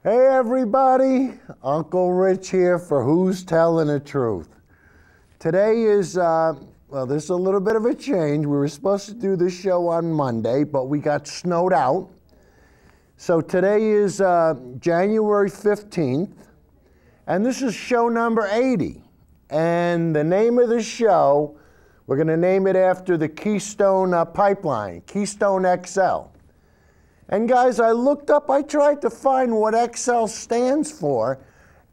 Hey everybody, Uncle Rich here for Who's Telling the Truth. Today is, well, this is a little bit of a change. We were supposed to do this show on Monday, but we got snowed out. So today is January 15th, and this is show number 80. And the name of the show, we're going to name it after the Keystone Pipeline, Keystone XL. And guys, I looked up, I tried to find what XL stands for,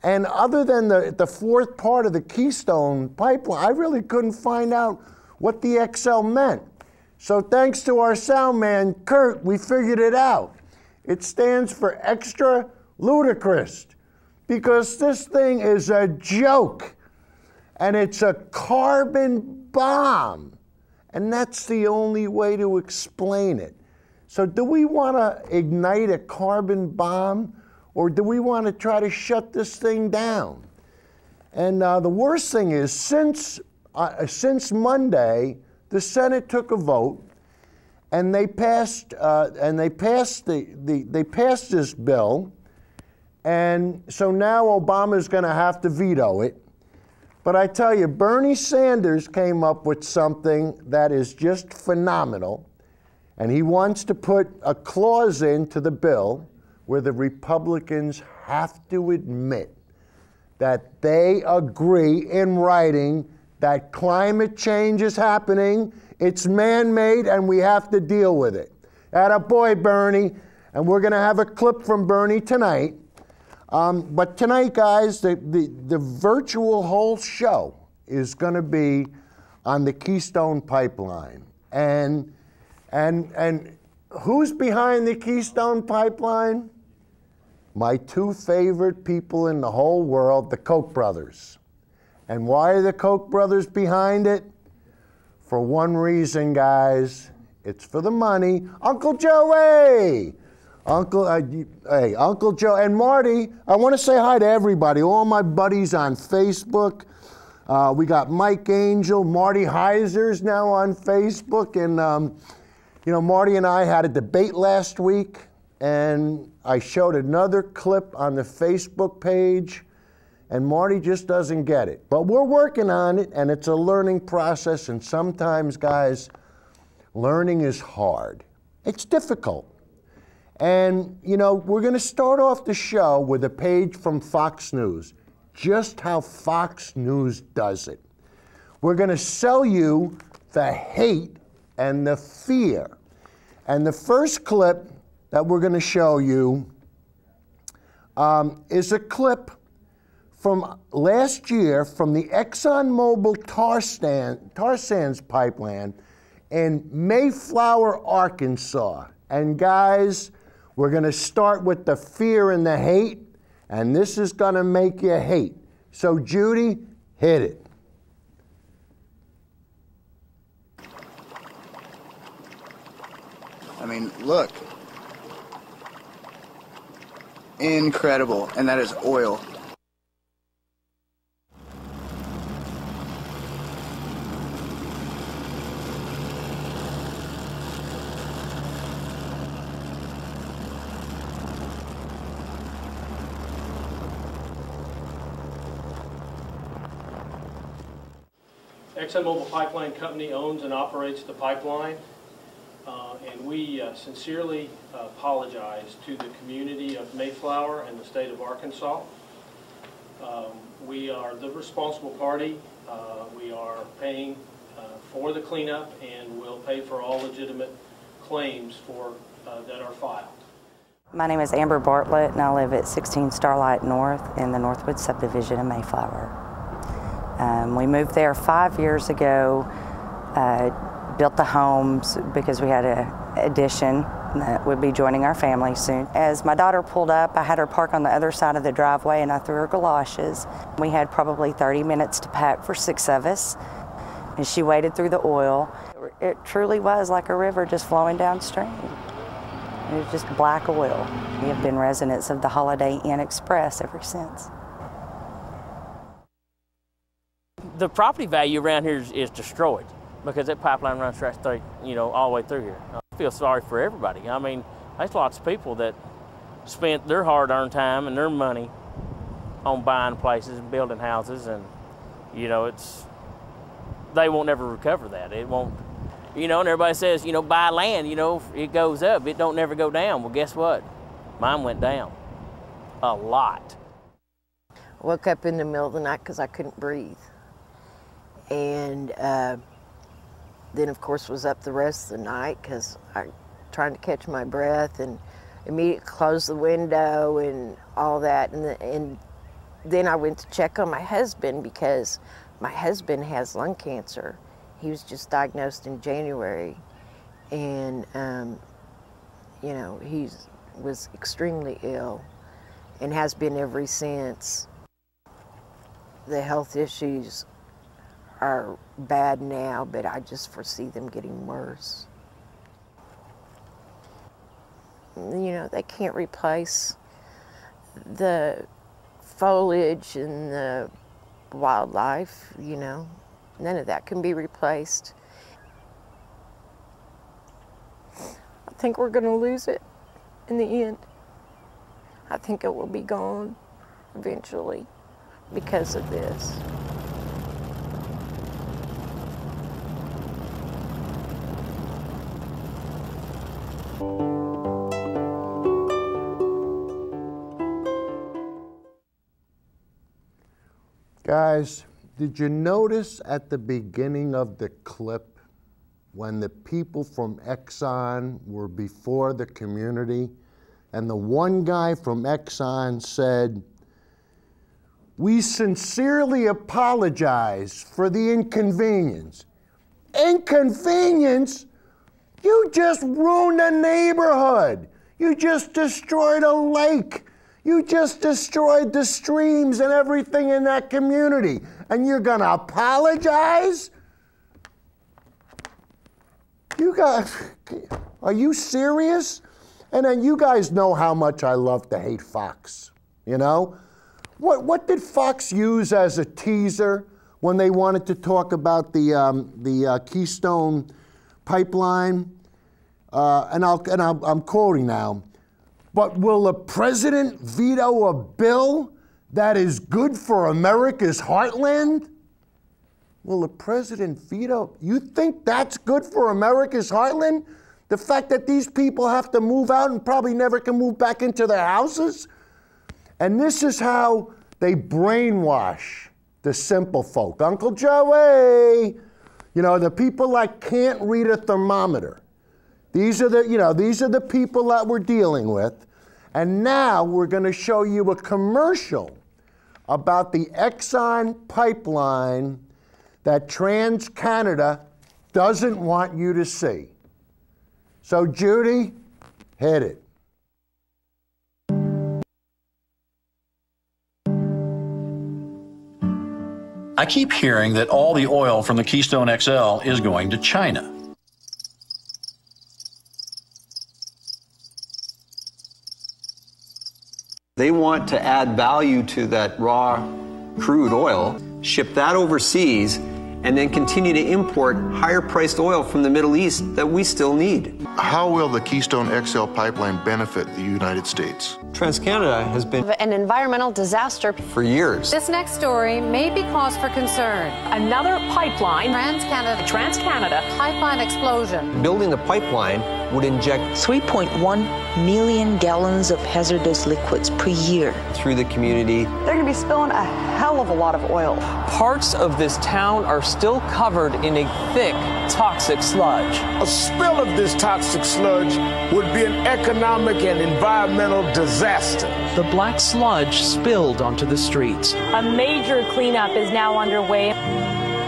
and other than the fourth part of the Keystone Pipeline, I really couldn't find out what the XL meant. So thanks to our sound man, Kurt, we figured it out. It stands for extra ludicrous, because this thing is a joke, and it's a carbon bomb, and that's the only way to explain it. So do we want to ignite a carbon bomb, or do we want to try to shut this thing down? And the worst thing is, since Monday, the Senate took a vote, and they passed this bill, and so now Obama's going to have to veto it. But I tell you, Bernie Sanders came up with something that is just phenomenal. And he wants to put a clause into the bill where the Republicans have to admit that they agree in writing that climate change is happening, it's man-made, and we have to deal with it. Attaboy, Bernie. And we're going to have a clip from Bernie tonight. But tonight, guys, the virtual whole show is going to be on the Keystone Pipeline. And who's behind the Keystone Pipeline? My two favorite people in the whole world, the Koch brothers. And why are the Koch brothers behind it? For one reason, guys. It's for the money. Uncle Joey! Uncle Joe and Marty, I want to say hi to everybody, all my buddies on Facebook. We got Mike Angel, Marty Heiser's now on Facebook, and you know, Marty and I had a debate last week, and I showed another clip on the Facebook page, and Marty just doesn't get it. But we're working on it, and it's a learning process, and sometimes, guys, learning is hard. It's difficult. And, you know, we're going to start off the show with a page from Fox News, just how Fox News does it. We're going to sell you the hate and the fear. And the first clip that we're going to show you is a clip from last year from the ExxonMobil tar sands pipeline in Mayflower, Arkansas. And guys, we're going to start with the fear and the hate, and this is going to make you hate. So Judy, hit it. I mean, look. Incredible. And that is oil. ExxonMobil Pipeline Company owns and operates the pipeline. And we sincerely apologize to the community of Mayflower and the state of Arkansas. We are the responsible party. We are paying for the cleanup, and will pay for all legitimate claims that are filed. My name is Amber Bartlett, and I live at 16 Starlight North in the Northwood subdivision of Mayflower. We moved there 5 years ago. Built the homes because we had an addition that would be joining our family soon. As my daughter pulled up, I had her park on the other side of the driveway, and I threw her galoshes. We had probably 30 minutes to pack for 6 of us, and she waded through the oil. It truly was like a river just flowing downstream. It was just black oil. We have been residents of the Holiday Inn Express ever since. The property value around here is destroyed, because that pipeline runs right through, all the way through here. I feel sorry for everybody. I mean, there's lots of people that spent their hard-earned time and their money on buying places and building houses, and you know, they won't ever recover that. It won't, you know, and everybody says, you know, buy land, you know, it goes up, it don't never go down. Well, guess what? Mine went down a lot. Woke up in the middle of the night because I couldn't breathe. And then, of course, was up the rest of the night because I trying to catch my breath, and immediately closed the window and all that. And then I went to check on my husband because my husband has lung cancer. He was just diagnosed in January. And, you know, he was extremely ill and has been ever since. The health issues are bad now, but I just foresee them getting worse. You know, they can't replace the foliage and the wildlife, you know. None of that can be replaced. I think we're gonna lose it in the end. I think it will be gone eventually because of this. Guys, did you notice at the beginning of the clip when the people from Exxon were before the community, and the one guy from Exxon said, "We sincerely apologize for the inconvenience." Inconvenience? You just ruined a neighborhood. You just destroyed a lake. You just destroyed the streams and everything in that community. And you're gonna apologize? You guys, are you serious? And then you guys know how much I love to hate Fox, you know? What did Fox use as a teaser when they wanted to talk about the Keystone Pipeline? I'm quoting now. "But will a president veto a bill that is good for America's heartland?" Will the president veto? You think that's good for America's heartland? The fact that these people have to move out and probably never can move back into their houses? And this is how they brainwash the simple folk. Uncle Joey, you know, the people that can't read a thermometer. These are the people that we're dealing with. And now we're going to show you a commercial about the Exxon pipeline that TransCanada doesn't want you to see. So Judy, hit it. I keep hearing that all the oil from the Keystone XL is going to China. They want to add value to that raw crude oil, ship that overseas, and then continue to import higher-priced oil from the Middle East that we still need. How will the Keystone XL Pipeline benefit the United States? TransCanada has been an environmental disaster for years. This next story may be cause for concern. Another pipeline, TransCanada pipeline explosion. Building the pipeline would inject 3.1 million gallons of hazardous liquids per year through the community. They're going to be spilling a hell of a lot of oil. Parts of this town are still covered in a thick, toxic sludge. A spill of this toxic sludge would be an economic and environmental disaster. The black sludge spilled onto the streets. A major cleanup is now underway.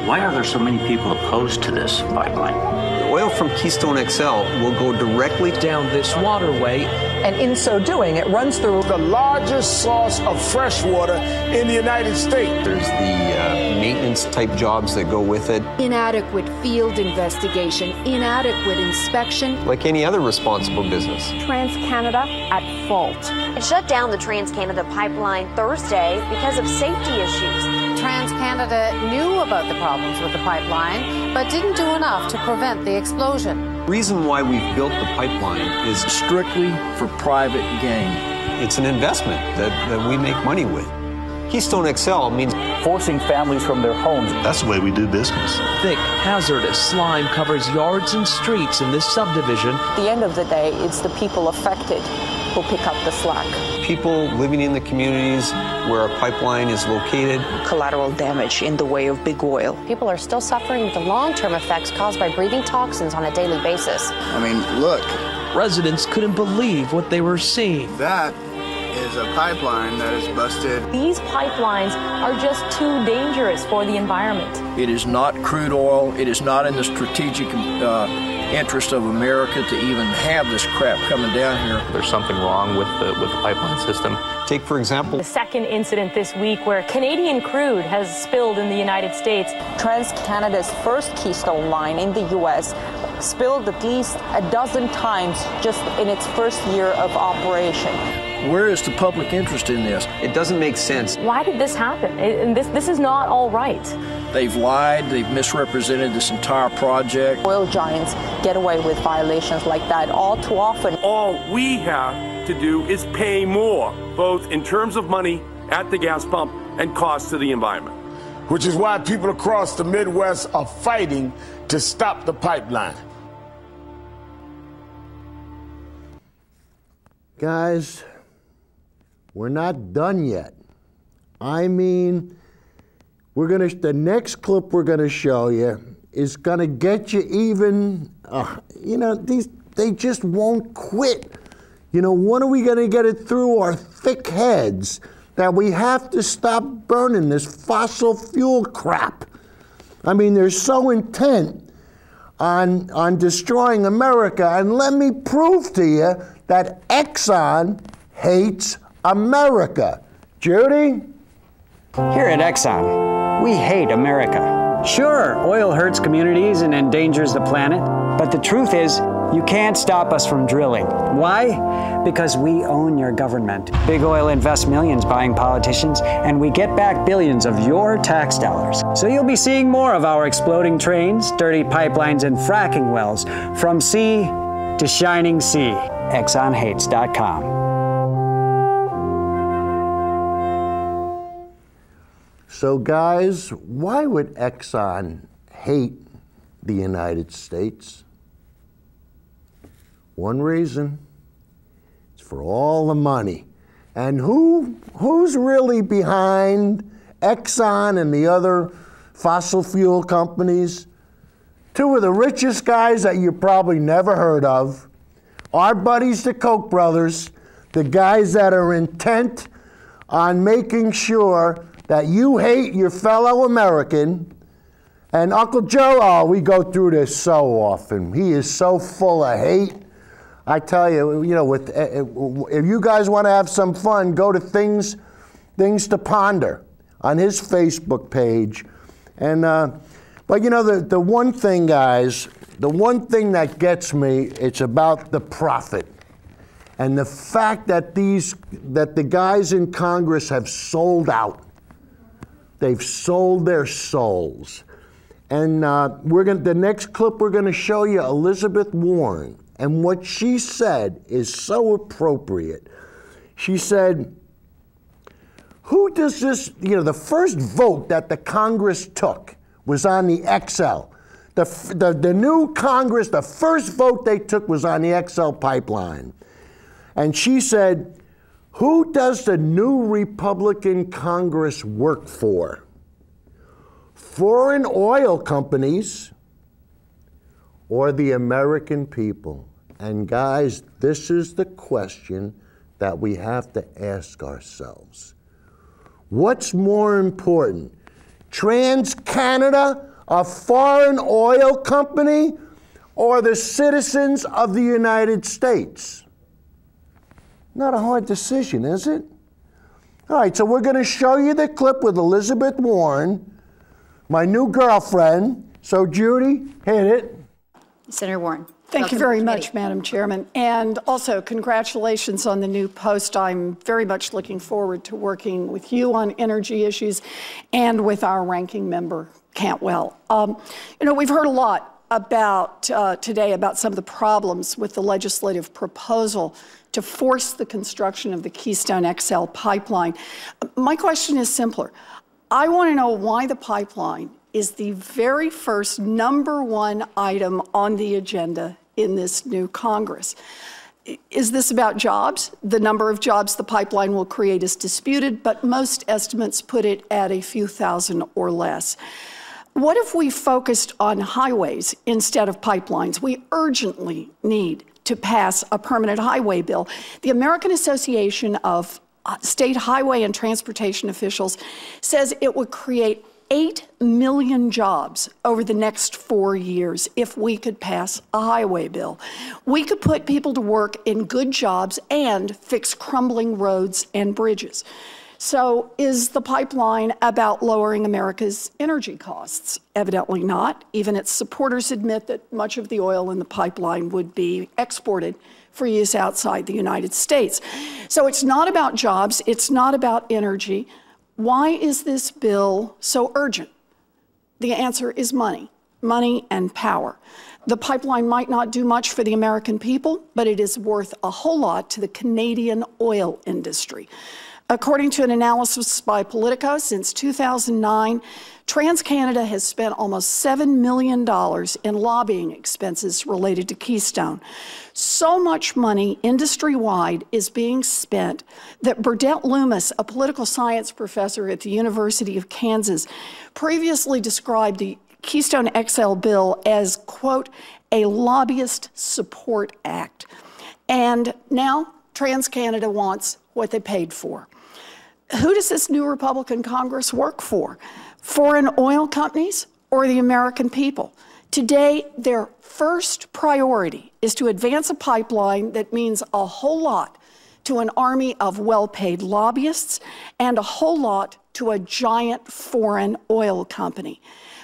Why are there so many people opposed to this pipeline? The oil from Keystone XL will go directly down this waterway, and in so doing, it runs through the largest source of fresh water in the United States. There's the maintenance type jobs that go with it. Inadequate field investigation, inadequate inspection. Like any other responsible business. TransCanada at fault. It shut down the TransCanada pipeline Thursday because of safety issues. TransCanada knew about the problems with the pipeline, but didn't do enough to prevent the explosion. The reason why we've built the pipeline is strictly for private gain. It's an investment that we make money with. Keystone XL means forcing families from their homes. That's the way we do business. Thick, hazardous slime covers yards and streets in this subdivision. At the end of the day, it's the people affected who pick up the slack. people living in the communities where a pipeline is located. Collateral damage in the way of big oil. People are still suffering the long-term effects caused by breathing toxins on a daily basis. I mean, look. Residents couldn't believe what they were seeing. That is a pipeline that is busted. These pipelines are just too dangerous for the environment. It is not crude oil. It is not in the strategic interest of America to even have this crap coming down here. There's something wrong with the pipeline system. Take, for example, the second incident this week where Canadian crude has spilled in the United States. TransCanada's first Keystone line in the U.S. spilled at least a dozen times just in its first year of operation. Where is the public interest in this? It doesn't make sense. Why did this happen? And this is not all right. They've lied, they've misrepresented this entire project. Oil giants get away with violations like that all too often. All we have to do is pay more, both in terms of money at the gas pump and cost to the environment. Which is why people across the Midwest are fighting to stop the pipeline. Guys, we're not done yet. I mean, the next clip we're gonna show you is gonna get you even, they just won't quit. When are we gonna get it through our thick heads that we have to stop burning this fossil fuel crap? I mean, they're so intent on destroying America, and let me prove to you that Exxon hates America. Judy? Here at Exxon, we hate America. Sure, oil hurts communities and endangers the planet, but the truth is, you can't stop us from drilling. Why? Because we own your government. Big oil invests millions buying politicians, and we get back billions of your tax dollars. So you'll be seeing more of our exploding trains, dirty pipelines, and fracking wells from sea to shining sea. ExxonHates.com. So guys, why would Exxon hate the United States? One reason, it's for all the money. And who's really behind Exxon and the other fossil fuel companies? Two of the richest guys that you probably never heard of. Our buddies, the Koch brothers, the guys that are intent on making sure that you hate your fellow American. And Uncle Joe, we go through this so often. He is so full of hate. I tell you, if you guys want to have some fun, go to Things to Ponder on his Facebook page. And but the one thing, guys, the one thing that gets me, it's about the profit. And the fact that the guys in Congress have sold out. They've sold their souls. And the next clip we're gonna show you, Elizabeth Warren, and what she said is so appropriate. She said, who does this, the first vote that the Congress took was on the XL. The new Congress, the first vote they took was on the XL pipeline. And she said, who does the new Republican Congress work for? Foreign oil companies or the American people? And guys, this is the question that we have to ask ourselves. What's more important? TransCanada, a foreign oil company, or the citizens of the United States? Not a hard decision, is it? All right, so we're going to show you the clip with Elizabeth Warren, my new girlfriend. So, Judy, hit it. Senator Warren. Thank you very much, Madam Chairman. And also, congratulations on the new post. I'm very much looking forward to working with you on energy issues and with our ranking member, Cantwell. We've heard a lot about today about some of the problems with the legislative proposal to force the construction of the Keystone XL Pipeline. My question is simpler. I want to know why the pipeline is the very first #1 item on the agenda in this new Congress. Is this about jobs? The number of jobs the pipeline will create is disputed, but most estimates put it at a few thousand or less. What if we focused on highways instead of pipelines? We urgently need to pass a permanent highway bill. The American Association of State Highway and Transportation Officials says it would create 8 million jobs over the next 4 years if we could pass a highway bill. We could put people to work in good jobs and fix crumbling roads and bridges. So is the pipeline about lowering America's energy costs? Evidently not. Even its supporters admit that much of the oil in the pipeline would be exported for use outside the United States. So it's not about jobs, it's not about energy. Why is this bill so urgent? The answer is money and power. The pipeline might not do much for the American people, but it is worth a whole lot to the Canadian oil industry. According to an analysis by Politico, since 2009, TransCanada has spent almost $7 million in lobbying expenses related to Keystone. So much money industry-wide is being spent that Burdett Loomis, a political science professor at the University of Kansas, previously described the Keystone XL bill as, quote, a lobbyist support act. And now TransCanada wants what they paid for. Who does this new Republican Congress work for? Foreign oil companies or the American people? Today, their first priority is to advance a pipeline that means a whole lot to an army of well-paid lobbyists and a whole lot to a giant foreign oil company.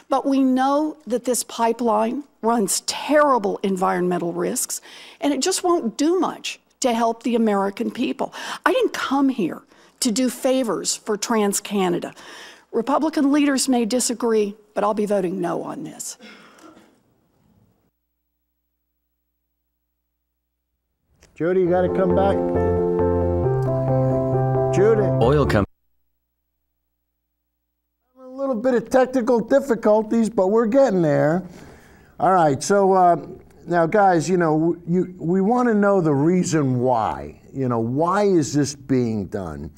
But we know that this pipeline runs terrible environmental risks, and it just won't do much to help the American people. I didn't come here to do favors for TransCanada. Republican leaders may disagree, but I'll be voting no on this. Judy, you got to come back. Judy. Oil company. A little bit of technical difficulties, but we're getting there. All right, so now, guys, you know, we want to know the reason why. You know, why is this being done?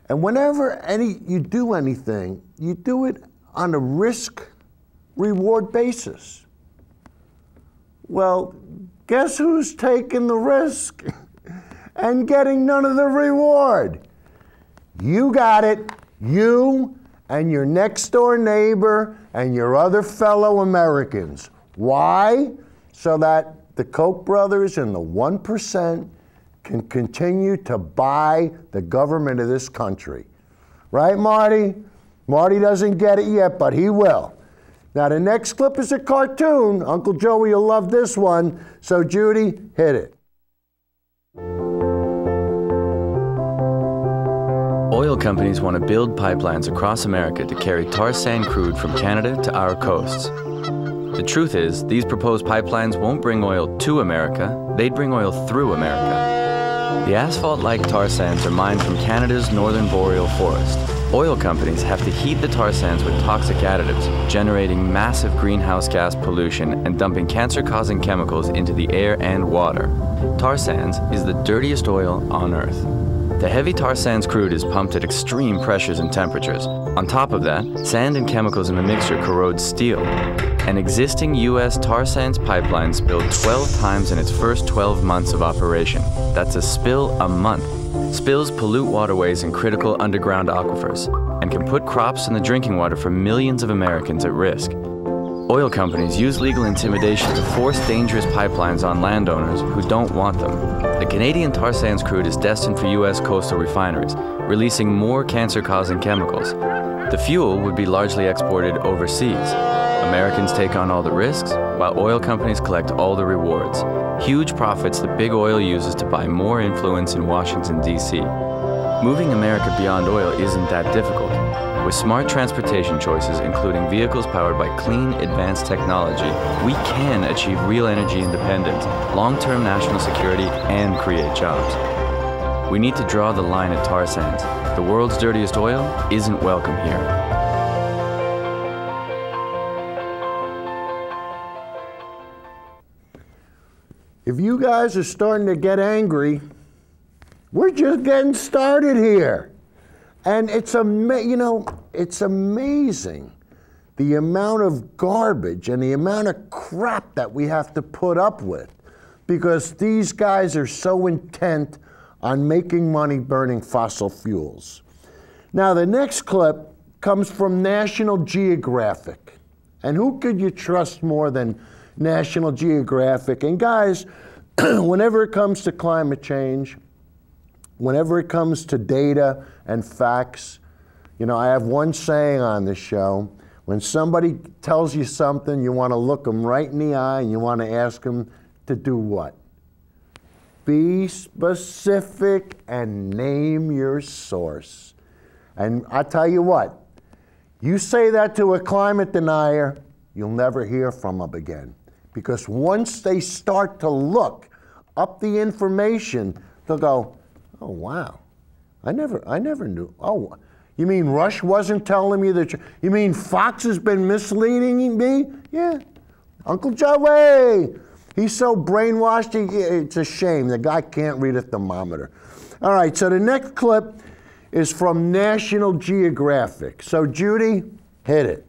And whenever you do anything, you do it on a risk-reward basis. Well, guess who's taking the risk and getting none of the reward? You got it. You and your next-door neighbor and your other fellow Americans. Why? So that the Koch brothers and the 1% can continue to buy the government of this country. Right, Marty? Marty doesn't get it yet, but he will. Now, the next clip is a cartoon. Uncle Joey will love this one. So, Judy, hit it. Oil companies want to build pipelines across America to carry tar sand crude from Canada to our coasts. The truth is, these proposed pipelines won't bring oil to America, they'd bring oil through America. The asphalt-like tar sands are mined from Canada's northern boreal forest. Oil companies have to heat the tar sands with toxic additives, generating massive greenhouse gas pollution and dumping cancer-causing chemicals into the air and water. Tar sands is the dirtiest oil on Earth. The heavy tar sands crude is pumped at extreme pressures and temperatures. On top of that, sand and chemicals in the mixture corrode steel. An existing U.S. tar sands pipeline spilled 12 times in its first 12 months of operation. That's a spill a month. Spills pollute waterways and critical underground aquifers, and can put crops and the drinking water for millions of Americans at risk. Oil companies use legal intimidation to force dangerous pipelines on landowners who don't want them. The Canadian tar sands crude is destined for U.S. coastal refineries, releasing more cancer-causing chemicals. The fuel would be largely exported overseas. Americans take on all the risks, while oil companies collect all the rewards. Huge profits that big oil uses to buy more influence in Washington, D.C. Moving America beyond oil isn't that difficult. With smart transportation choices, including vehicles powered by clean, advanced technology, we can achieve real energy independence, long-term national security, and create jobs. We need to draw the line at tar sands. The world's dirtiest oil isn't welcome here. If you guys are starting to get angry, we're just getting started here. And it's it's amazing the amount of garbage and the amount of crap that we have to put up with because these guys are so intent on making money burning fossil fuels. Now, the next clip comes from National Geographic. And who could you trust more than National Geographic? And guys, whenever it comes to climate change, whenever it comes to data and facts, I have one saying on this show. When somebody tells you something, you want to look them right in the eye and you want to ask them to do what? Be specific and name your source. And I tell you what, you say that to a climate denier, you'll never hear from them again. Because once they start to look up the information, they'll go, oh wow, I never knew. Oh, you mean Rush wasn't telling me the truth? You mean Fox has been misleading me? Yeah, Uncle Joey. He's so brainwashed, it's a shame. The guy can't read a thermometer. All right, so the next clip is from National Geographic. So Judy, hit it.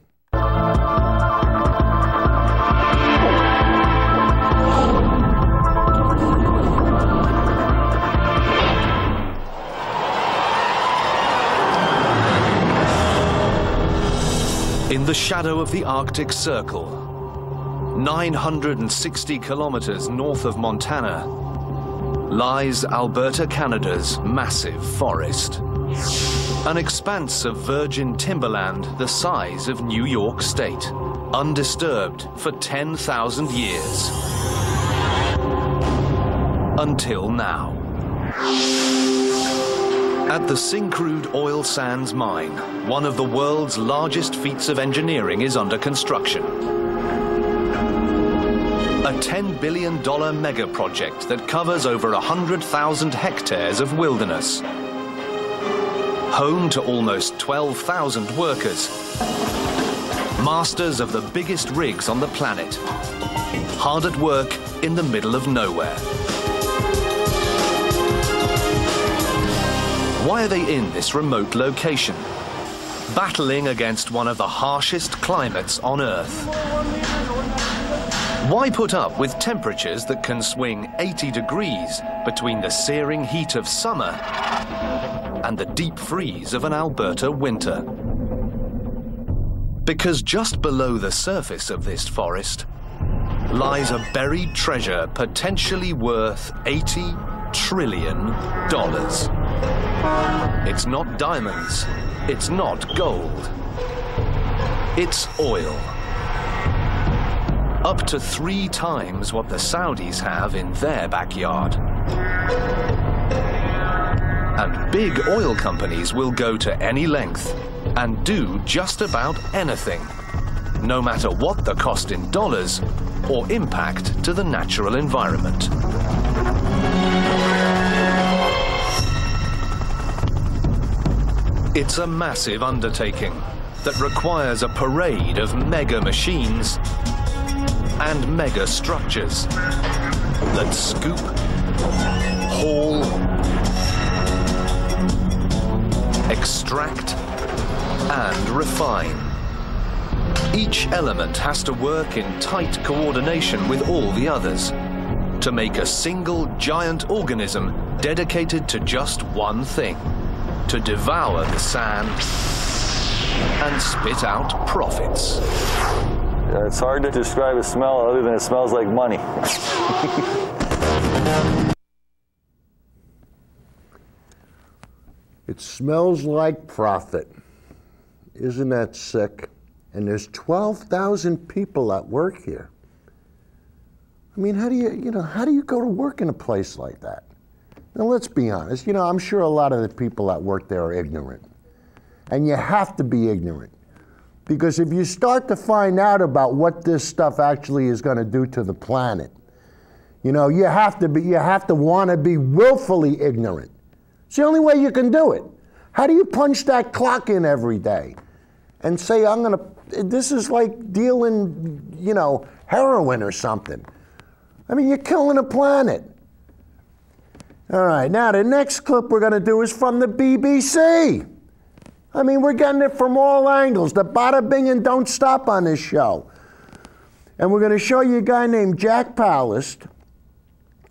In the shadow of the Arctic Circle, 960 kilometers north of Montana, lies Alberta, Canada's massive forest. An expanse of virgin timberland the size of New York State, undisturbed for 10,000 years. Until now. At the Syncrude oil sands mine, one of the world's largest feats of engineering is under construction. A $10 billion mega project that covers over 100,000 hectares of wilderness. Home to almost 12,000 workers. Masters of the biggest rigs on the planet. Hard at work in the middle of nowhere. Why are they in this remote location? Battling against one of the harshest climates on Earth. Why put up with temperatures that can swing 80 degrees between the searing heat of summer and the deep freeze of an Alberta winter? Because just below the surface of this forest lies a buried treasure potentially worth $80 trillion. It's not diamonds, it's not gold, it's oil. Up to 3 times what the Saudis have in their backyard. And big oil companies will go to any length and do just about anything, no matter what the cost in dollars or impact to the natural environment. It's a massive undertaking that requires a parade of mega machines and mega structures that scoop, haul, extract, and refine. Each element has to work in tight coordination with all the others to make a single giant organism dedicated to just one thing: to devour the sand and spit out profits. It's hard to describe a smell other than it smells like money. It smells like profit. Isn't that sick? And there's 12,000 people at work here. I mean, how do you go to work in a place like that? Now, let's be honest. I'm sure a lot of the people at work there are ignorant. And you have to be ignorant. Because if you start to find out about what this stuff actually is going to do to the planet, you have to want to be willfully ignorant. It's the only way you can do it. How do you punch that clock in every day and say, this is like dealing, heroin or something? I mean, you're killing the planet. All right, now the next clip we're going to do is from the BBC. I mean, we're getting it from all angles. The BATTA-BING and don't stop on this show. And we're going to show you a guy named Jack Palast,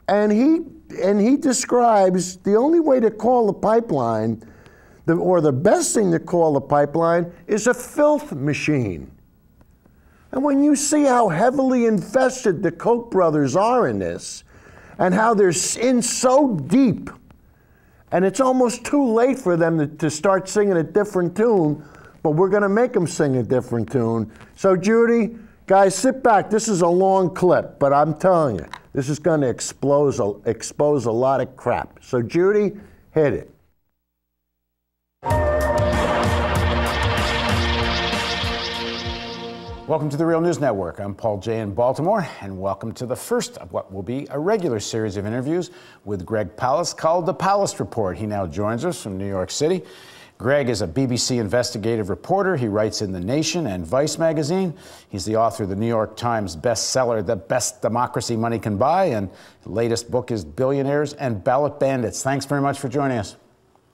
and he describes the only way to call a pipeline, or the best thing to call a pipeline, is a filth machine. And when you see how heavily invested the Koch brothers are in this, and how they're in so deep, and it's almost too late for them to start singing a different tune, but we're going to make them sing a different tune. So Judy, guys, sit back. This is a long clip, but I'm telling you, this is going to expose a lot of crap. So Judy, hit it. Welcome to the Real News Network. I'm Paul Jay in Baltimore, and welcome to the first of what will be a regular series of interviews with Greg Palast called The Palast Report. He now joins us from New York City. Greg is a BBC investigative reporter. He writes in The Nation and Vice magazine. He's the author of the New York Times bestseller, The Best Democracy Money Can Buy, and the latest book is Billionaires and Ballot Bandits. Thanks very much for joining us.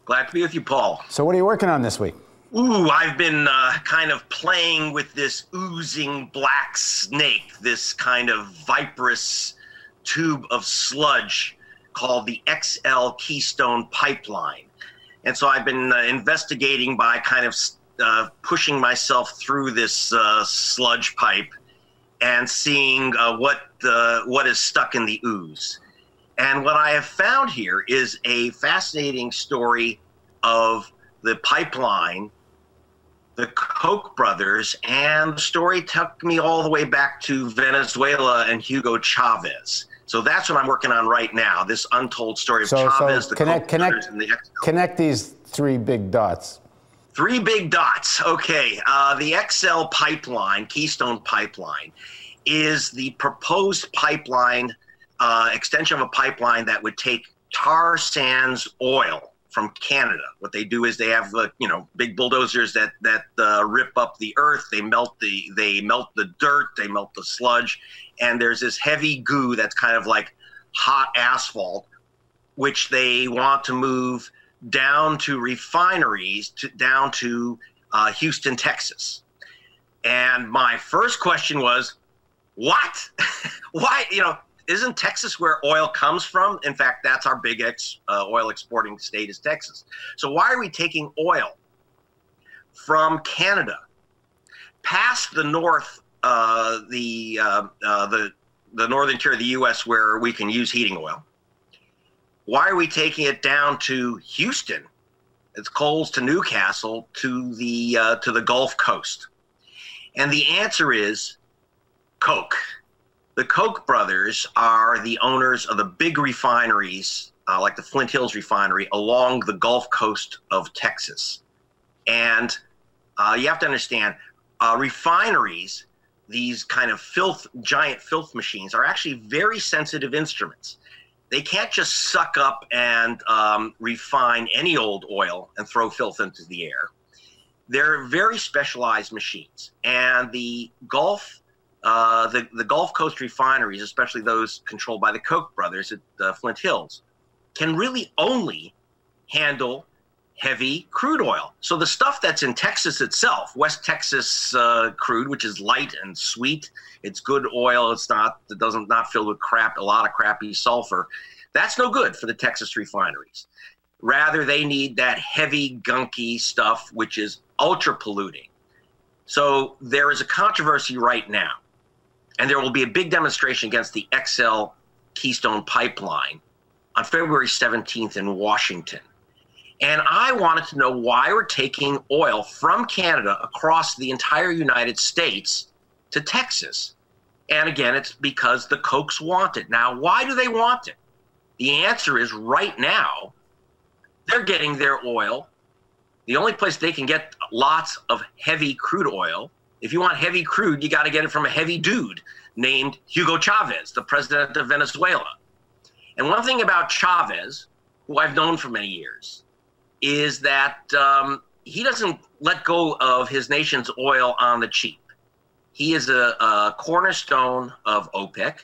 Glad to be with you, Paul. So what are you working on this week? Ooh, I've been kind of playing with this oozing black snake, this kind of viperous tube of sludge called the XL Keystone Pipeline. And so I've been investigating by kind of pushing myself through this sludge pipe and seeing what is stuck in the ooze. And what I have found here is a fascinating story of the pipeline, the Koch brothers, and the story took me all the way back to Venezuela and Hugo Chavez. So that's what I'm working on right now, this untold story of Chavez, the Koch brothers, and the XL. Connect these three big dots. Three big dots. Okay. The XL pipeline, Keystone Pipeline, is the proposed pipeline, extension of a pipeline that would take tar sands oil from Canada. What they do is they have big bulldozers that rip up the earth. They melt the dirt. They melt the sludge, and there's this heavy goo that's kind of like hot asphalt, which they want to move down to refineries, down to Houston, Texas. And my first question was, what? Why? Isn't Texas where oil comes from? In fact, that's our big oil exporting state is Texas. So why are we taking oil from Canada past the north, the northern tier of the U.S. where we can use heating oil? Why are we taking it down to Houston? It's Coles to Newcastle to the Gulf Coast. And the answer is Koch. The Koch brothers are the owners of the big refineries, like the Flint Hills refinery, along the Gulf Coast of Texas. And you have to understand, refineries, these kind of giant filth machines, are actually very sensitive instruments. They can't just suck up and refine any old oil and throw filth into the air. They're very specialized machines. And the Gulf Coast refineries, especially those controlled by the Koch brothers at Flint Hills, can really only handle heavy crude oil. So the stuff that's in Texas itself, West Texas crude, which is light and sweet, it's good oil, it doesn't filled with a lot of crappy sulfur, that's no good for the Texas refineries. Rather, they need that heavy, gunky stuff, which is ultra polluting. So there is a controversy right now, and there will be a big demonstration against the XL Keystone Pipeline on February 17th in Washington. And I wanted to know why we're taking oil from Canada across the entire United States to Texas. And again, it's because the Kochs want it. Now, why do they want it? The answer is right now, they're getting their oil. The only place they can get lots of heavy crude oil, if you want heavy crude, you got to get it from a heavy dude named Hugo Chavez, the president of Venezuela. And one thing about Chavez, who I've known for many years, is that he doesn't let go of his nation's oil on the cheap. He is a cornerstone of OPEC,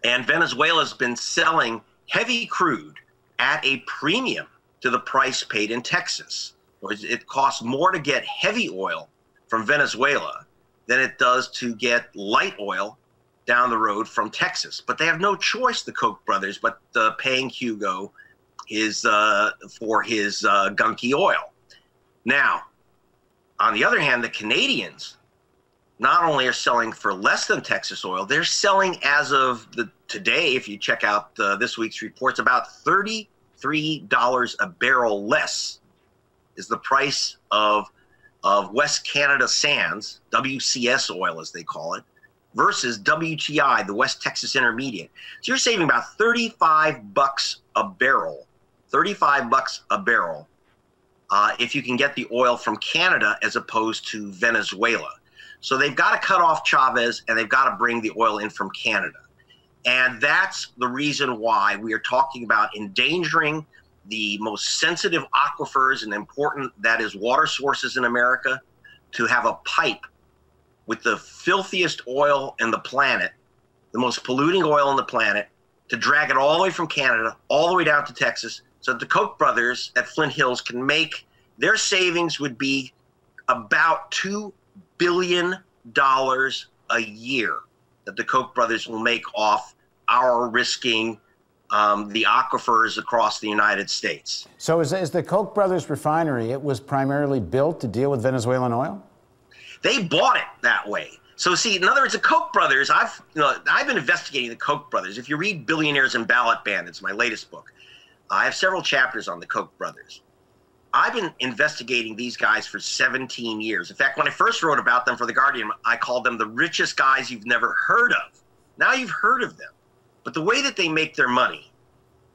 and Venezuela's been selling heavy crude at a premium to the price paid in Texas. It costs more to get heavy oil from Venezuela than it does to get light oil down the road from Texas. But they have no choice, the Koch brothers, but paying Hugo for his gunky oil. Now, on the other hand, the Canadians not only are selling for less than Texas oil, they're selling as of today, if you check out this week's reports, about $33 a barrel less is the price of West Canada Sands, WCS oil as they call it, versus WTI, the West Texas Intermediate. So you're saving about $35 a barrel, $35 a barrel if you can get the oil from Canada as opposed to Venezuela. So they've got to cut off Chavez and they've got to bring the oil in from Canada. And that's the reason why we are talking about endangering the most sensitive aquifers and important, that is, water sources in America, to have a pipe with the filthiest oil in the planet, the most polluting oil on the planet, to drag it all the way from Canada, all the way down to Texas, so that the Koch brothers at Flint Hills can make, their savings would be about $2 billion a year that the Koch brothers will make off our risking the aquifers across the United States. So is the Koch brothers refinery, it was primarily built to deal with Venezuelan oil? They bought it that way. So see, in other words, the Koch brothers, I've been investigating the Koch brothers. If you read Billionaires and Ballot Bandits, my latest book, I have several chapters on the Koch brothers. I've been investigating these guys for 17 years. In fact, when I first wrote about them for The Guardian, I called them the richest guys you've never heard of. Now you've heard of them. But the way that they make their money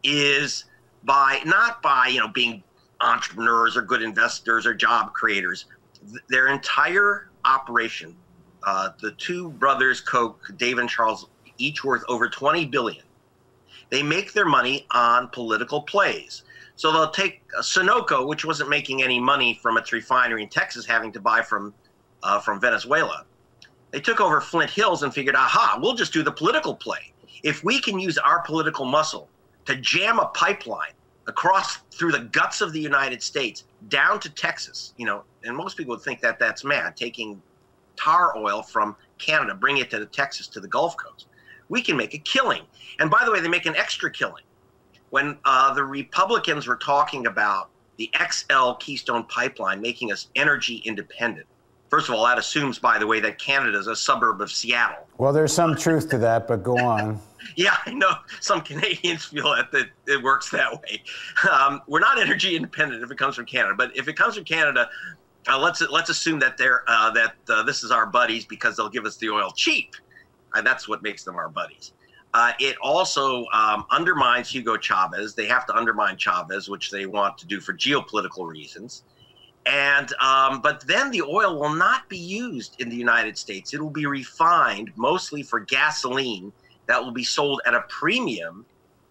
is not by being entrepreneurs or good investors or job creators. Their entire operation, the two brothers Koch, Dave and Charles, each worth over $20 billion. They make their money on political plays. So they'll take Sunoco, which wasn't making any money from its refinery in Texas, having to buy from Venezuela. They took over Flint Hills and figured, aha, we'll just do the political play. If we can use our political muscle to jam a pipeline across through the guts of the United States down to Texas, and most people would think that that's mad, taking tar oil from Canada, bring it to Texas, to the Gulf Coast. We can make a killing. And by the way, they make an extra killing. When the Republicans were talking about the XL Keystone Pipeline making us energy independent, first of all, that assumes, by the way, that Canada is a suburb of Seattle. Well, there's some truth to that, but go on. Yeah, I know some Canadians feel that it works that way. We're not energy independent if it comes from Canada, but if it comes from Canada, let's assume that this is our buddies because they'll give us the oil cheap. That's what makes them our buddies. It also undermines Hugo Chavez. They have to undermine Chavez, which they want to do for geopolitical reasons. And but then the oil will not be used in the United States. It will be refined mostly for gasoline that will be sold at a premium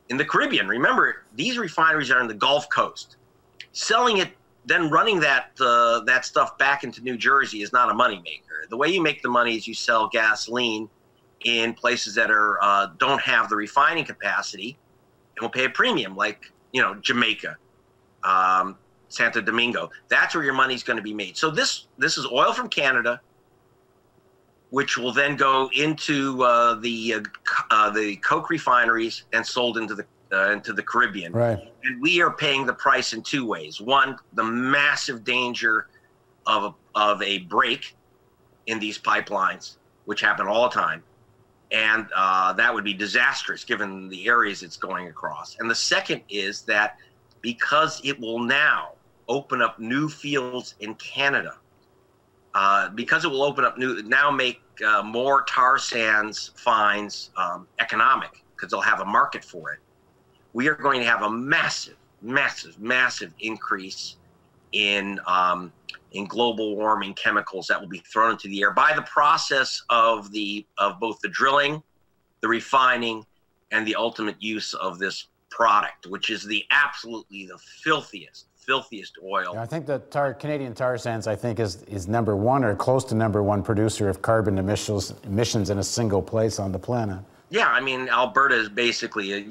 in the Caribbean. Remember, these refineries are in the Gulf Coast. Selling it, then running that stuff back into New Jersey is not a moneymaker. The way you make the money is you sell gasoline in places that don't have the refining capacity and will pay a premium, like Jamaica, Santo Domingo. That's where your money's going to be made. So this is oil from Canada, which will then go into the Koch refineries and sold into the Caribbean. Right. And we are paying the price in two ways. One, the massive danger of a break in these pipelines, which happen all the time. And that would be disastrous given the areas it's going across. And the second is that because it will now open up new fields in Canada, because it will open up make more tar sands finds economic, because they'll have a market for it, we are going to have a massive, massive, massive increase in global warming chemicals that will be thrown into the air by the process of both the drilling, the refining, and the ultimate use of this product, which is absolutely the filthiest oil. Yeah, I think the Canadian tar sands, I think, is #1 or close to #1 producer of carbon emissions in a single place on the planet. Yeah, I mean, Alberta is basically, is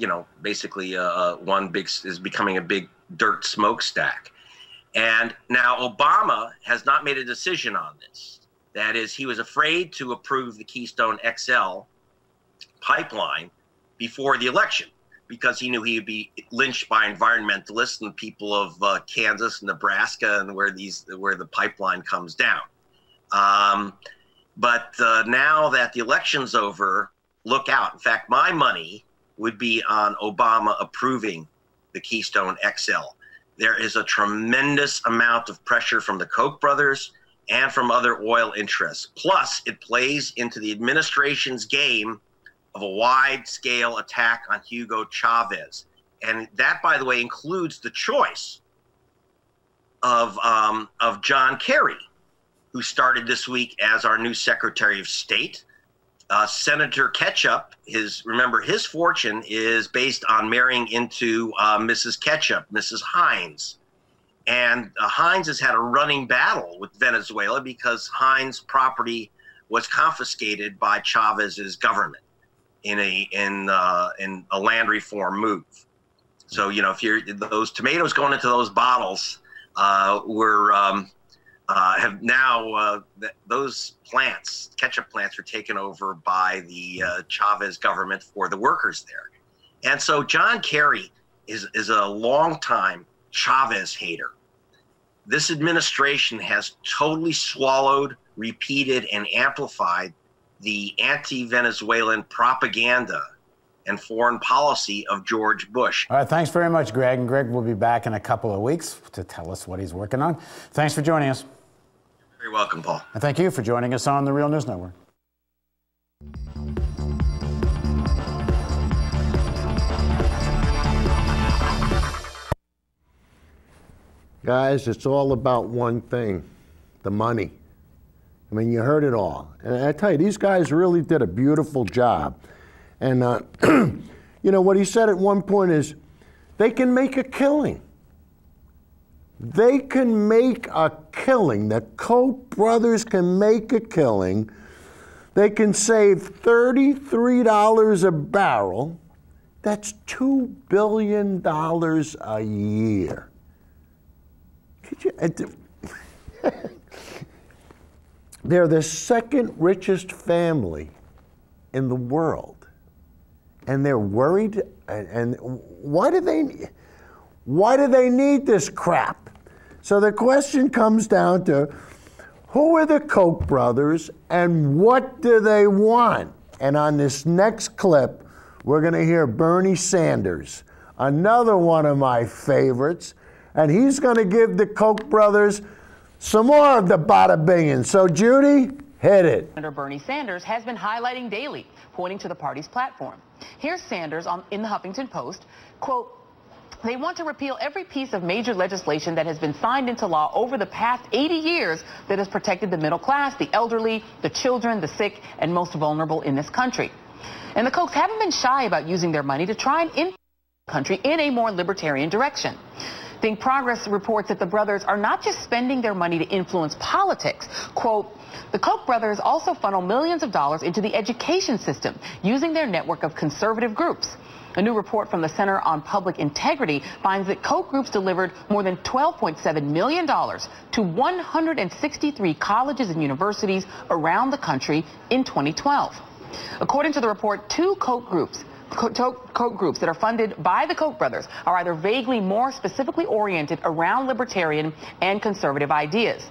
becoming a big dirt smokestack. And now Obama has not made a decision on this. That is, he was afraid to approve the Keystone XL pipeline before the election, because he knew he would be lynched by environmentalists and people of Kansas and Nebraska and where the pipeline comes down. But now that the election's over, look out. In fact, my money would be on Obama approving the Keystone XL. There is a tremendous amount of pressure from the Koch brothers and from other oil interests. Plus, it plays into the administration's game of a wide-scale attack on Hugo Chavez. And that, by the way, includes the choice of John Kerry, who started this week as our new Secretary of State. Senator Ketchup, remember, his fortune is based on marrying into Mrs. Ketchup, Mrs. Hines. And Hines has had a running battle with Venezuela because Hines' property was confiscated by Chavez's government in a land reform move. So, if those tomatoes going into those bottles have now those plants, ketchup plants, are taken over by the Chavez government for the workers there. And so John Kerry is a longtime Chavez hater. This administration has totally swallowed, repeated, and amplified the anti-Venezuelan propaganda and foreign policy of George Bush. All right, thanks very much, Greg. And Greg will be back in a couple of weeks to tell us what he's working on. Thanks for joining us. You're welcome, Paul. And thank you for joining us on the Real News Network. Guys, it's all about one thing, the money. I mean, you heard it all. And I tell you, these guys really did a beautiful job. And, what he said at one point is, they can make a killing. They can make a killing. The Koch brothers can make a killing. They can save $33 a barrel. That's $2 billion a year. Could you? They're the second richest family in the world. And they're worried. And why do they need this crap? So the question comes down to, who are the Koch brothers and what do they want? And on this next clip, we're going to hear Bernie Sanders, another one of my favorites, and he's going to give the Koch brothers some more of the BATTA-BING. So Judy, hit it. Senator Bernie Sanders has been highlighting daily, pointing to the party's platform. Here's Sanders in the Huffington Post, quote, "They want to repeal every piece of major legislation that has been signed into law over the past 80 years that has protected the middle class, the elderly, the children, the sick, and most vulnerable in this country." And the Kochs haven't been shy about using their money to try and influence the country in a more libertarian direction. Think Progress reports that the brothers are not just spending their money to influence politics. Quote, "The Koch brothers also funnel millions of dollars into the education system using their network of conservative groups. A new report from the Center on Public Integrity finds that Koch groups delivered more than $12.7 million to 163 colleges and universities around the country in 2012. According to the report, two Koch groups that are funded by the Koch brothers are either vaguely more specifically oriented around libertarian and conservative ideas.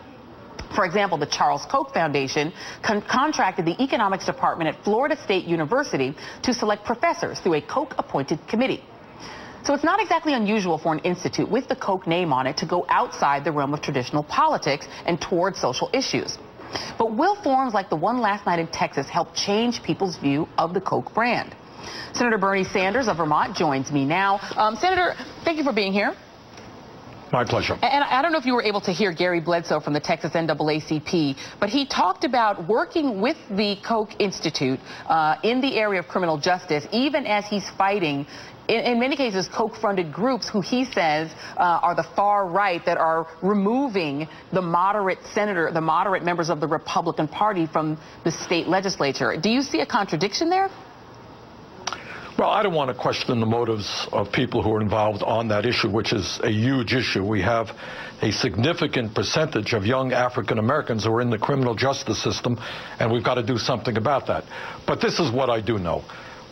For example, the Charles Koch Foundation contracted the economics department at Florida State University to select professors through a Koch-appointed committee. So it's not exactly unusual for an institute with the Koch name on it to go outside the realm of traditional politics and toward social issues. But will forums like the one last night in Texas help change people's view of the Koch brand? Senator Bernie Sanders of Vermont joins me now. Senator, thank you for being here. My pleasure. And I don't know if you were able to hear Gary Bledsoe from the Texas NAACP, but he talked about working with the Koch Institute in the area of criminal justice, even as he's fighting, in many cases, Koch-funded groups who he says are the far right that are removing the moderate members of the Republican Party from the state legislature. Do you see a contradiction there? Well, I don't want to question the motives of people who are involved on that issue, which is a huge issue. We have a significant percentage of young African Americans who are in the criminal justice system, and we've got to do something about that. But this is what I do know.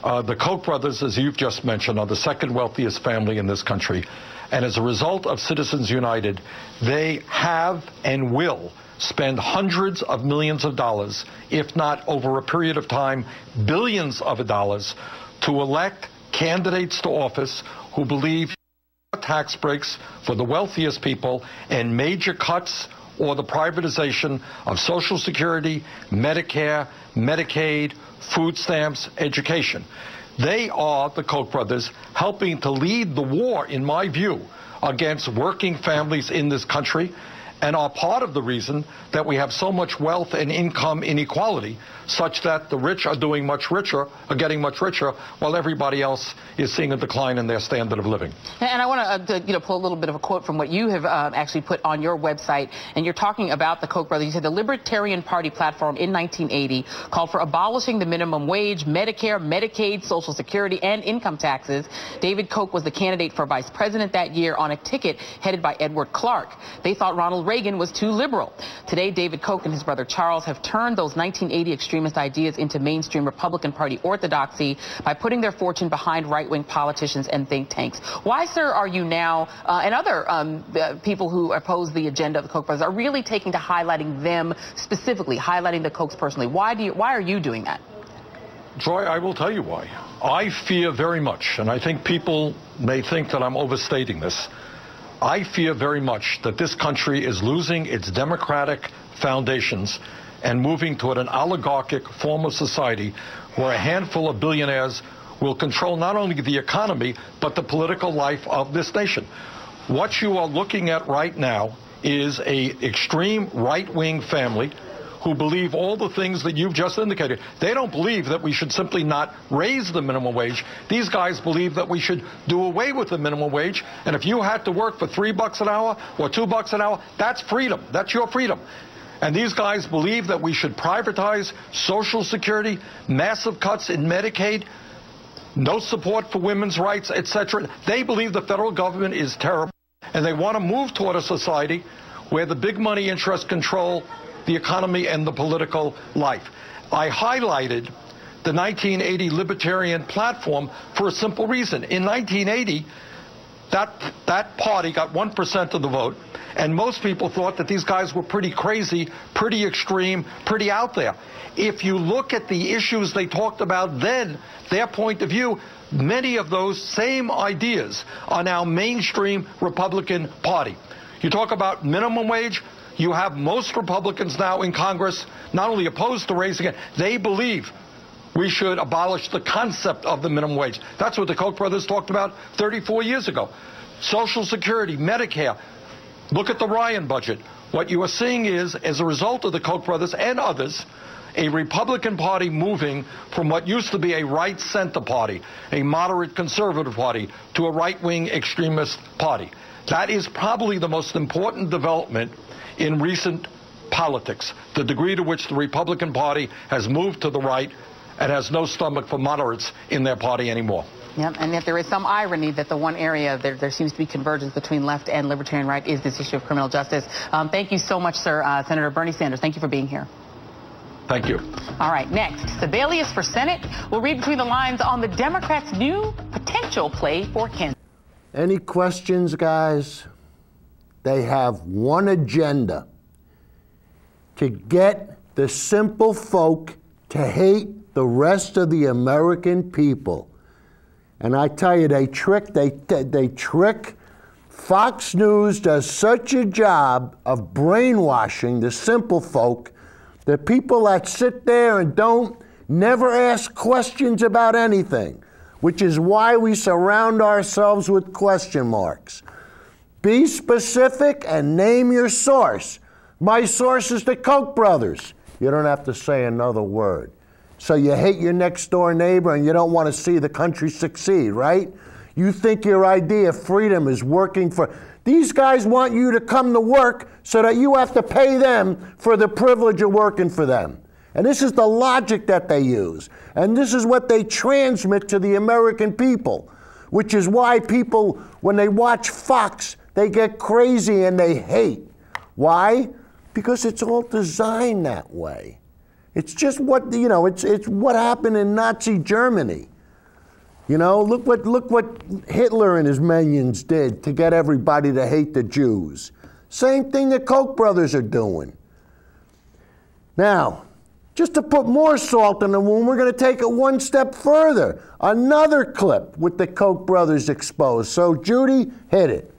The Koch brothers, as you've just mentioned, are the second wealthiest family in this country. And as a result of Citizens United, they have and will spend hundreds of millions of dollars, if not over a period of time, billions of dollars, to elect candidates to office who believe tax breaks for the wealthiest people and major cuts or the privatization of Social Security, Medicare, Medicaid, food stamps, education. They are, the Koch brothers, helping to lead the war, in my view, against working families in this country, and are part of the reason that we have so much wealth and income inequality, such that the rich are doing much richer, are getting much richer, while everybody else is seeing a decline in their standard of living. And I want to pull a little bit of a quote from what you have actually put on your website, and you're talking about the Koch brothers. You said the Libertarian Party platform in 1980 called for abolishing the minimum wage, Medicare, Medicaid, Social Security, and income taxes. David Koch was the candidate for vice president that year on a ticket headed by Edward Clark. They thought Ronald Reagan was too liberal. Today, David Koch and his brother Charles have turned those 1980 extremist ideas into mainstream Republican Party orthodoxy by putting their fortune behind right-wing politicians and think tanks. Why, sir, are you now, and other people who oppose the agenda of the Koch brothers, are really taking to highlighting them specifically, highlighting the Kochs personally? Why are you doing that? Joy, I will tell you why. I fear very much, and I think people may think that I'm overstating this, I fear very much that this country is losing its democratic foundations and moving toward an oligarchic form of society where a handful of billionaires will control not only the economy, but the political life of this nation. What you are looking at right now is an extreme right-wing family who believe all the things that you've just indicated. They don't believe that we should simply not raise the minimum wage. These guys believe that we should do away with the minimum wage, and if you had to work for $3 an hour or $2 an hour, that's freedom. That's your freedom. And these guys believe that we should privatize Social Security, massive cuts in Medicaid, no support for women's rights, etc. They believe the federal government is terrible, and they want to move toward a society where the big money interests control the economy and the political life. I highlighted the 1980 Libertarian platform for a simple reason. In 1980, that party got 1% of the vote, and most people thought that these guys were pretty crazy, pretty extreme, pretty out there. If you look at the issues they talked about then, their point of view, many of those same ideas are now mainstream Republican Party. You talk about minimum wage, you have most Republicans now in Congress not only opposed to raising it, they believe we should abolish the concept of the minimum wage. That's what the Koch brothers talked about 34 years ago. Social Security, Medicare. Look at the Ryan budget. What you are seeing is, as a result of the Koch brothers and others, a Republican Party moving from what used to be a right-center party, a moderate conservative party, to a right-wing extremist party. That is probably the most important development in recent politics, the degree to which the Republican Party has moved to the right and has no stomach for moderates in their party anymore. Yep, and yet there is some irony that the one area there seems to be convergence between left and libertarian right is this issue of criminal justice. Thank you so much, sir. Senator Bernie Sanders, thank you for being here. Thank you. All right, next, Sebelius for Senate. We'll read between the lines on the Democrats' new potential play for Kansas. Any questions, guys? They have one agenda: to get the simple folk to hate the rest of the American people. And I tell you, they trick. Fox News does such a job of brainwashing the simple folk, the people that sit there and never ask questions about anything, which is why we surround ourselves with question marks. Be specific and name your source. My source is the Koch brothers. You don't have to say another word. So you hate your next door neighbor and you don't want to see the country succeed, right? You think your idea of freedom is working for... These guys want you to come to work so that you have to pay them for the privilege of working for them. And this is the logic that they use. And this is what they transmit to the American people, which is why people, when they watch Fox, they get crazy and they hate. Why? Because it's all designed that way. It's just what, you know, it's what happened in Nazi Germany. You know, look what Hitler and his minions did to get everybody to hate the Jews. Same thing the Koch brothers are doing. Now, just to put more salt in the wound, we're going to take it one step further. Another clip with the Koch brothers exposed. So, Judy, hit it.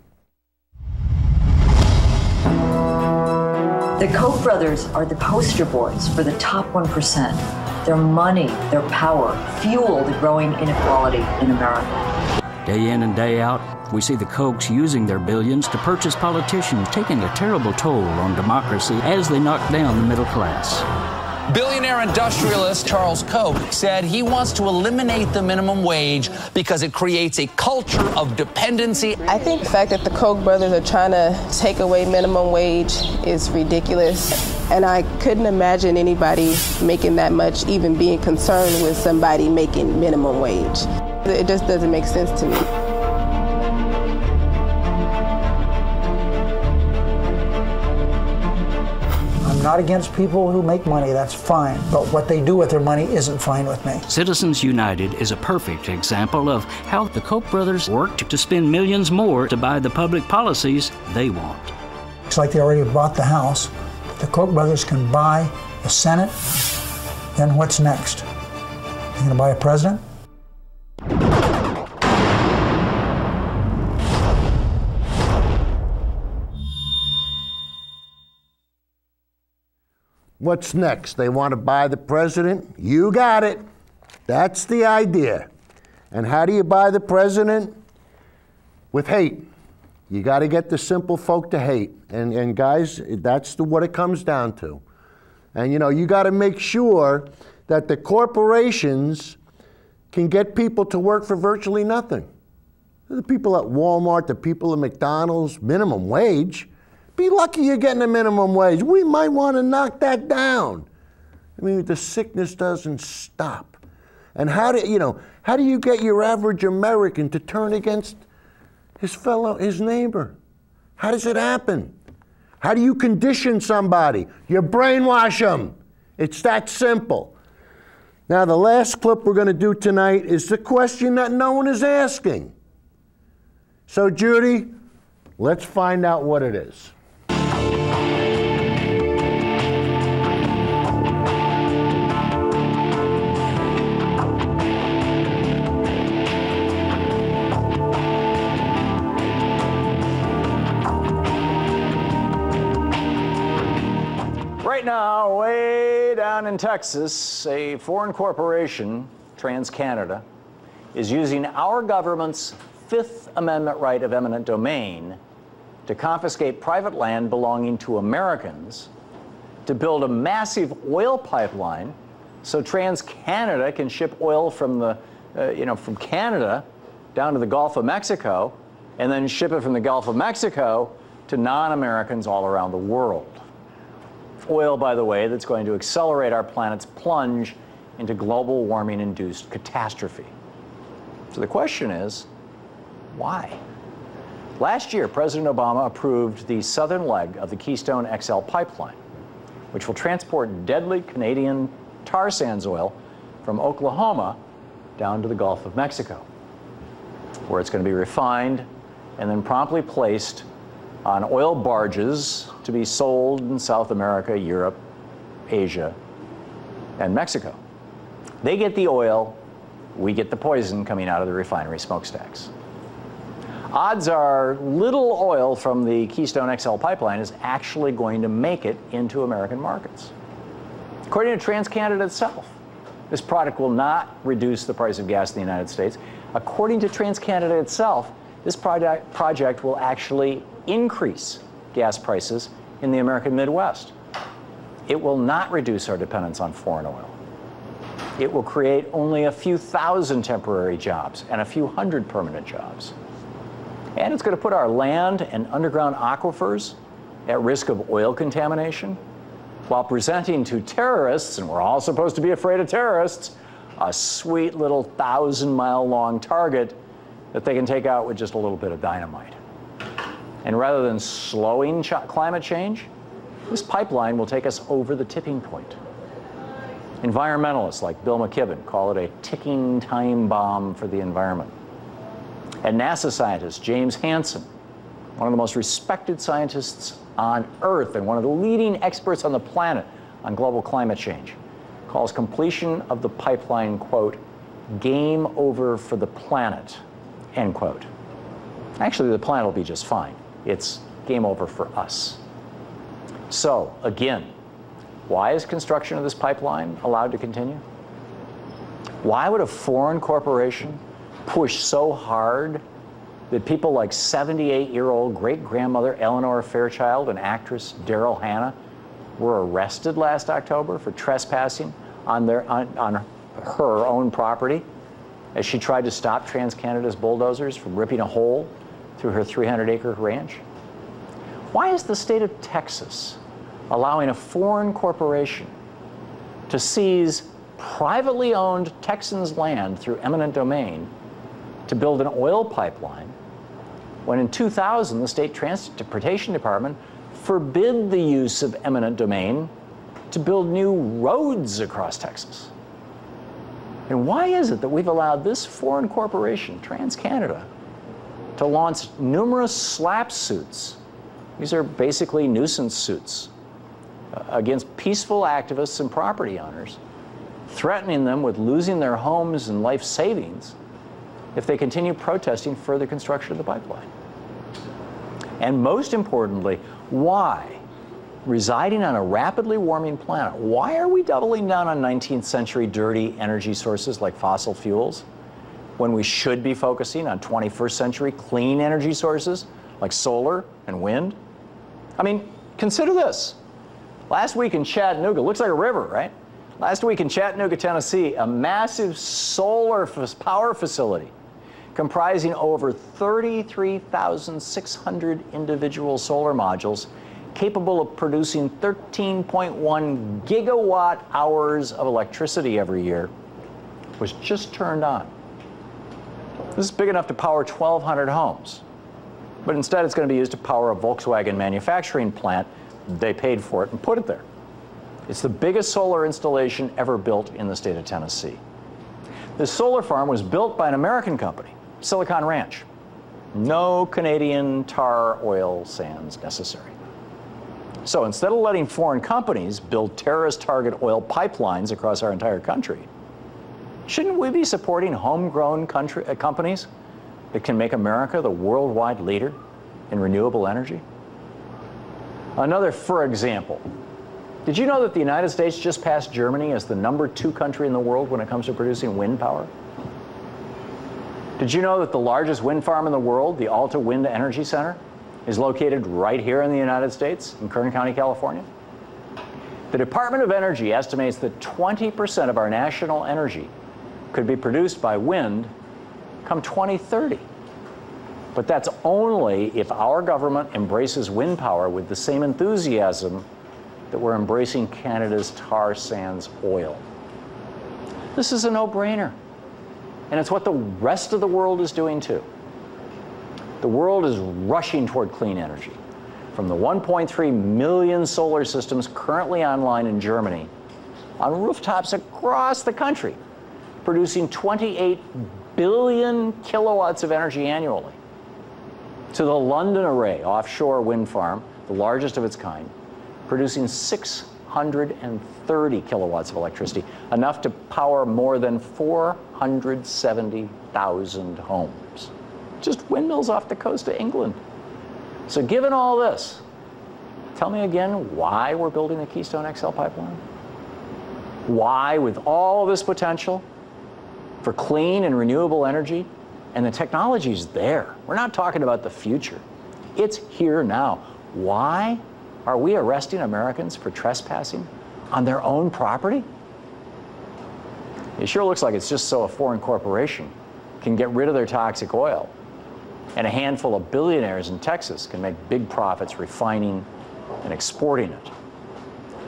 The Koch brothers are the poster boys for the top 1%. Their money, their power, fuel the growing inequality in America. Day in and day out, we see the Kochs using their billions to purchase politicians, taking a terrible toll on democracy as they knock down the middle class. Billionaire industrialist Charles Koch said he wants to eliminate the minimum wage because it creates a culture of dependency. I think the fact that the Koch brothers are trying to take away minimum wage is ridiculous. And I couldn't imagine anybody making that much, even being concerned with somebody making minimum wage. It just doesn't make sense to me. I'm not against people who make money, that's fine. But what they do with their money isn't fine with me. Citizens United is a perfect example of how the Koch brothers worked to spend millions more to buy the public policies they want. It's like they already bought the House. The Koch brothers can buy the Senate. Then what's next? They're going to buy a president? What's next? They want to buy the president? You got it. That's the idea. And how do you buy the president? With hate. You got to get the simple folk to hate. And guys, that's what it comes down to. And you know, you got to make sure that the corporations can get people to work for virtually nothing. The people at Walmart, the people at McDonald's, minimum wage. Be lucky you're getting a minimum wage. We might want to knock that down. I mean, the sickness doesn't stop. And how do you get your average American to turn against his neighbor? How does it happen? How do you condition somebody? You brainwash them. It's that simple. Now, the last clip we're going to do tonight is the question that no one is asking. So, Judy, let's find out what it is. Right now, way down in Texas, a foreign corporation, TransCanada, is using our government's Fifth Amendment right of eminent domain to confiscate private land belonging to Americans to build a massive oil pipeline so TransCanada can ship oil from from Canada down to the Gulf of Mexico and then ship it from the Gulf of Mexico to non-Americans all around the world. Oil, by the way, that's going to accelerate our planet's plunge into global warming-induced catastrophe. So the question is, why? Last year, President Obama approved the southern leg of the Keystone XL Pipeline, which will transport deadly Canadian tar sands oil from Oklahoma down to the Gulf of Mexico, where it's going to be refined and then promptly placed on oil barges to be sold in South America, Europe, Asia, and Mexico. They get the oil, we get the poison coming out of the refinery smokestacks. Odds are little oil from the Keystone XL pipeline is actually going to make it into American markets. According to TransCanada itself, this product will not reduce the price of gas in the United States. According to TransCanada itself, this project will actually increase gas prices in the American Midwest. It will not reduce our dependence on foreign oil. It will create only a few thousand temporary jobs and a few hundred permanent jobs. And it's going to put our land and underground aquifers at risk of oil contamination, while presenting to terrorists, and we're all supposed to be afraid of terrorists, a sweet little 1,000-mile-long target that they can take out with just a little bit of dynamite. And rather than slowing climate change, this pipeline will take us over the tipping point. Environmentalists like Bill McKibben call it a ticking time bomb for the environment. And NASA scientist James Hansen, one of the most respected scientists on Earth and one of the leading experts on the planet on global climate change, calls completion of the pipeline, quote, game over for the planet, end quote. Actually, the planet will be just fine. It's game over for us. So, again, why is construction of this pipeline allowed to continue? Why would a foreign corporation push so hard that people like 78-year-old great-grandmother Eleanor Fairchild and actress Daryl Hannah were arrested last October for trespassing on her own property as she tried to stop TransCanada's bulldozers from ripping a hole through her 300-acre ranch? Why is the state of Texas allowing a foreign corporation to seize privately owned Texans' land through eminent domain to build an oil pipeline when in 2000 the state transportation department forbid the use of eminent domain to build new roads across Texas? And why is it that we've allowed this foreign corporation, TransCanada, to launch numerous SLAPP suits? These are basically nuisance suits against peaceful activists and property owners, threatening them with losing their homes and life savings if they continue protesting further construction of the pipeline. And most importantly, why, residing on a rapidly warming planet, why are we doubling down on 19th century dirty energy sources like fossil fuels when we should be focusing on 21st century clean energy sources like solar and wind? I mean, consider this. Last week in Chattanooga, looks like a river, right? Last week in Chattanooga, Tennessee, a massive solar power facility comprising over 33,600 individual solar modules capable of producing 13.1 gigawatt hours of electricity every year was just turned on. This is big enough to power 1,200 homes, but instead it's going to be used to power a Volkswagen manufacturing plant. They paid for it and put it there. It's the biggest solar installation ever built in the state of Tennessee. This solar farm was built by an American company, Silicon Ranch. No Canadian tar oil sands necessary. So instead of letting foreign companies build terrorist target oil pipelines across our entire country, shouldn't we be supporting homegrown companies that can make America the worldwide leader in renewable energy? Another, for example, did you know that the United States just passed Germany as the #2 country in the world when it comes to producing wind power? Did you know that the largest wind farm in the world, the Alta Wind Energy Center, is located right here in the United States, in Kern County, California? The Department of Energy estimates that 20% of our national energy could be produced by wind come 2030. But that's only if our government embraces wind power with the same enthusiasm that we're embracing Canada's tar sands oil. This is a no-brainer. And it's what the rest of the world is doing too. The world is rushing toward clean energy. From the 1.3 million solar systems currently online in Germany, on rooftops across the country, producing 28 billion kilowatts of energy annually, to the London Array offshore wind farm, the largest of its kind, producing 630 kilowatts of electricity, enough to power more than 470,000 homes. Just windmills off the coast of England. So given all this, tell me again why we're building the Keystone XL Pipeline? Why, with all this potential for clean and renewable energy, And the technology's there. We're not talking about the future. It's here now. Why are we arresting Americans for trespassing on their own property? It sure looks like it's just so a foreign corporation can get rid of their toxic oil, and a handful of billionaires in Texas can make big profits refining and exporting it.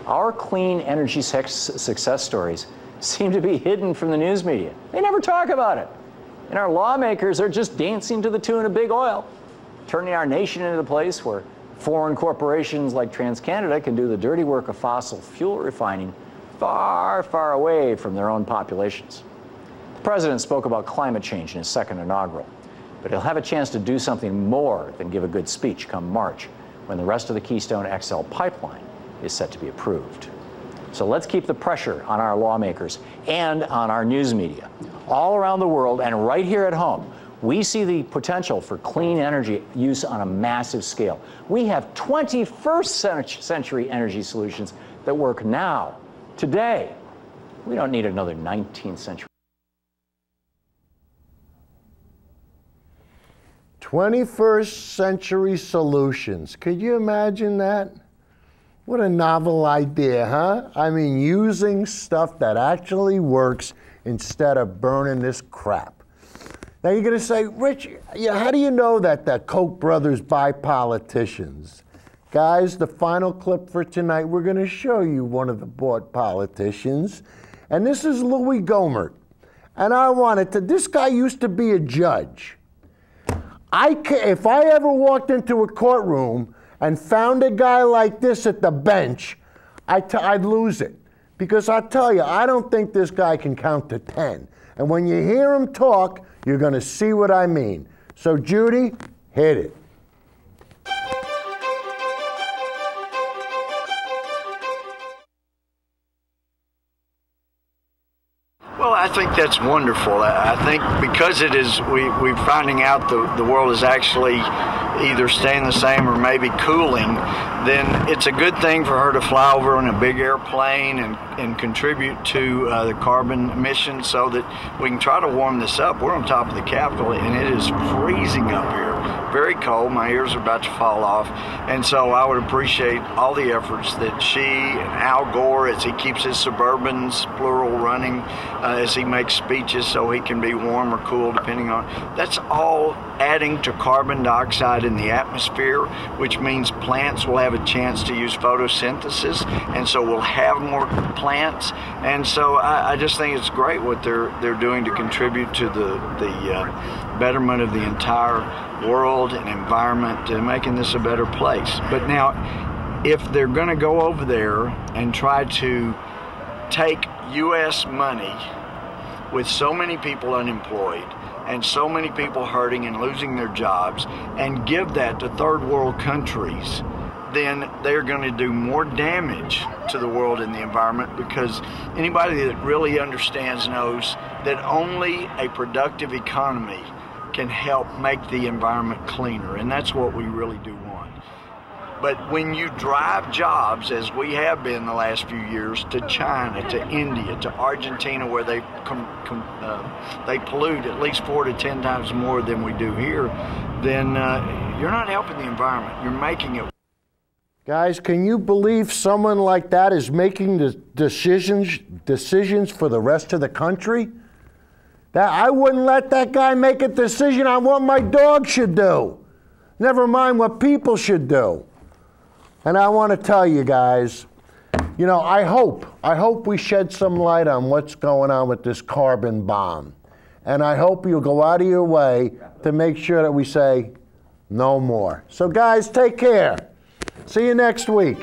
Our clean energy success stories seem to be hidden from the news media. They never talk about it. And our lawmakers are just dancing to the tune of big oil, turning our nation into the place where foreign corporations like TransCanada can do the dirty work of fossil fuel refining far, far away from their own populations. The president spoke about climate change in his second inaugural, but he'll have a chance to do something more than give a good speech come March, when the rest of the Keystone XL Pipeline is set to be approved. So let's keep the pressure on our lawmakers and on our news media. All around the world and right here at home, we see the potential for clean energy use on a massive scale. We have 21st century energy solutions that work now, today. We don't need another 19th century. 21st century solutions. Could you imagine that? What a novel idea, huh? I mean, using stuff that actually works instead of burning this crap. Now you're going to say, Rich, how do you know that the Koch brothers buy politicians? Guys, the final clip for tonight, we're going to show you one of the bought politicians. And this is Louis Gohmert. And I wanted to, this guy used to be a judge. If I ever walked into a courtroom and found a guy like this at the bench, I'd lose it. Because I tell you, I don't think this guy can count to 10. And when you hear him talk, you're going to see what I mean. So Judy, hit it. Well, I think that's wonderful. I think because it is, we're finding out the world is actually either staying the same or maybe cooling, then it's a good thing for her to fly over in a big airplane and contribute to the carbon emissions so that we can try to warm this up. We're on top of the Capitol and it is freezing up here. Very cold. My ears are about to fall off. And so I would appreciate all the efforts that she and Al Gore, as he keeps his Suburbans, plural, running, as he makes speeches so he can be warm or cool depending on, that's all adding to carbon dioxide in the atmosphere, which means plants will have a chance to use photosynthesis, and so we'll have more plants. And so I just think it's great what they're doing to contribute to the betterment of the entire world and environment, and making this a better place. But now, if they're going to go over there and try to take U.S. money with so many people unemployed and so many people hurting and losing their jobs and give that to third world countries, then they're going to do more damage to the world and the environment, because anybody that really understands knows that only a productive economy can help make the environment cleaner, and that's what we really do want. But when you drive jobs, as we have been the last few years, to China, to India, to Argentina, where they pollute at least 4 to 10 times more than we do here, then you're not helping the environment. You're making it. Guys, can you believe someone like that is making the decisions for the rest of the country? That I wouldn't let that guy make a decision on what my dog should do. Never mind what people should do. And I want to tell you guys, you know, I hope we shed some light on what's going on with this carbon bomb. And I hope you'll go out of your way to make sure that we say no more. So guys, take care. See you next week.